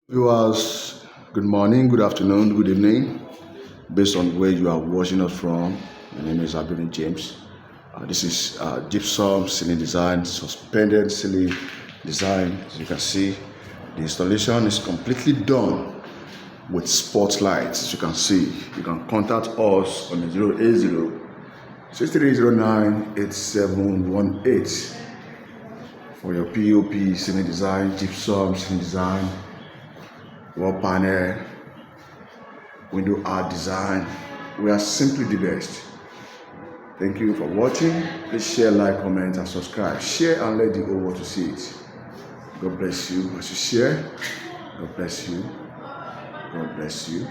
Viewers, good morning, good afternoon, good evening, based on where you are watching us from. My name is Abini James. This is gypsum ceiling design, suspended ceiling design. As you can see, the installation is completely done with spotlights. As you can see, you can contact us on the 080 6309 8718 for your POP ceiling design, gypsum ceiling design, wall panel, window art design. We are simply the best. Thank you for watching. Please share, like, comment, and subscribe. Share and let the whole world to see it. God bless you as you share. God bless you. God bless you.